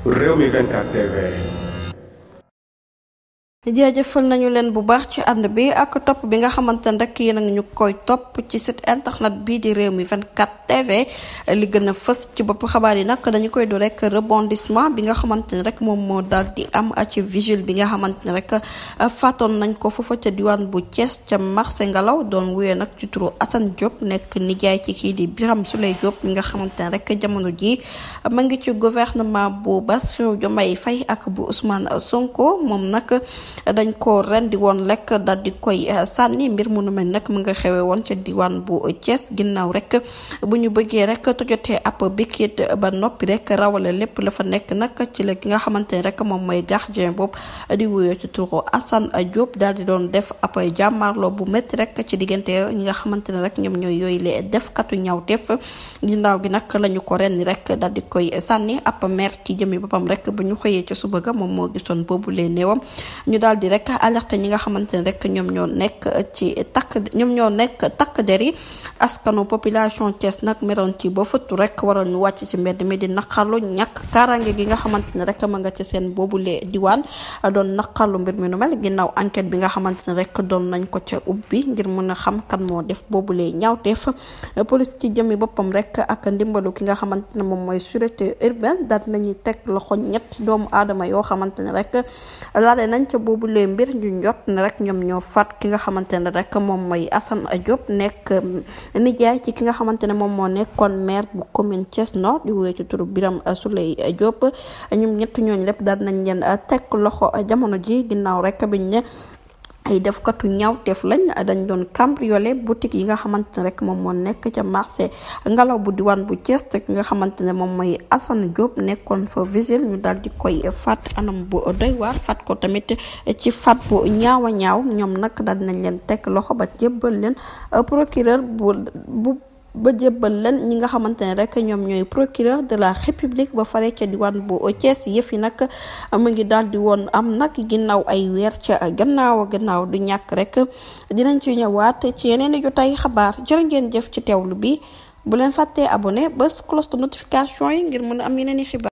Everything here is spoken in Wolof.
Rewmi 24 TV. jaajëfal nañu leen bu baax ci ànd bi ak topp bi nga xamante ne rek yéen a ngi ñu koy topp ci site internet bii di Rewmi 24 TV li gën a fës ci bopp xabaar yi nag dañu koy do rek rebondissement bi nga xamante ne rek moom moo daal di am ci vigile bi nga xamante ne rek faatoon nañ ko foofa ca diwaan bu Thiès ca marché Ngalaw doon wuyee nag ci turu Assane Diop nekk nijaay ci kii di Birame Souleye Diop mi nga xamante ne rek jamono ji ma ngi ci gouvernement bu Bassirou Diomaye Faye ak bu Ousmane Sonko moom nag dañ ko rendi woon lekk daal di koy sànni mbir mu nu mel nag mu nga xewe woon ca diwaan bu Thiès ginnaaw rek bu ñu bëggee rek tojotee ab bikit ba noppi rek rawale lépp la fa nekk nag ci la ki nga xamante ne rek moom mooy gardien boobu di wuyoo ci turu Assane Diop daal di doon def ab jàmmarloo bu métti rek ci diggante ñi nga xamante ne rek ñoom ñooy yooyu le defkatu ñaawteef ginnaaw gi nag lañu ko rendi rek daal di koy sànni ab maire ci jëmi boppam rek bu ñu xëyee ca suba ga moom moo gisoon boobu lee néewam ñu daal di rek alerte ñi nga xamante ne rek ñoom ñoo nekk takk der yi askanu population Thiès nag meroon ci ba fëttu rek waroon ñu wàcc ci mbedd mi di naqarlu ñàkk kaaraange gi nga xamante ne rek ma nga ci seen boobule diwaan doon naqarlu mbir mi nu mel ginnaaw enquête bi nga xamante ne rek doon nañ ko ca ubbi ngir mën a xam kan moo def boobule ñaawteef police ci jëmmi boppam rek ak ndimbalu ki nga xamante ne moom mooy sûreté urbaine daal nañuy teg loxo ñetti doomu aadama yoo xamante ne rek laale nañ ca boobule mbir ñu njot ne rek ñoom ñoo faat ki nga xamante ne rek moom mooy Assane Diop nekk nijaay ci ki nga xamante ne moom moo nekkoon maire bu commune Thiès Nord di wéy ci turu Birame Souleye Diop ñoom ñett ñooñu lépp daal nañ leen teg loxo jamono ji ginnaaw rek biñ ne ay defkatu ñaawteef lañ dañ doon cambriolé boutique yi nga xamante ne rek moom moo nekk ca marché Ngalaw bu diwaan bu Thiès te ki nga xamante ne moom mooy Assane Diop nekkoon fa vigile ñu daal di koy faat anam bu doy waar faat ko tamit ci faat bu ñaaw a ñaaw ñoom nag daal nañ leen teg loxo ba jébbal leen procureur ba jébbal leen ñi nga xamante ne rek ñoom ñooy procureur de la république ba fare ca diwaan bu Thiès yëf yi nag mu ngi daal di woon am nag ginnaaw ay weer ca gannaaw du ñàkk rek dinañ ci ñëwaat ci yeneen i jotaay xabaar jërë ngeen jëf ci teewlu bi bu leen fàttee abonné bés cloche de notification yi ngir mën a am yeneen i xibaar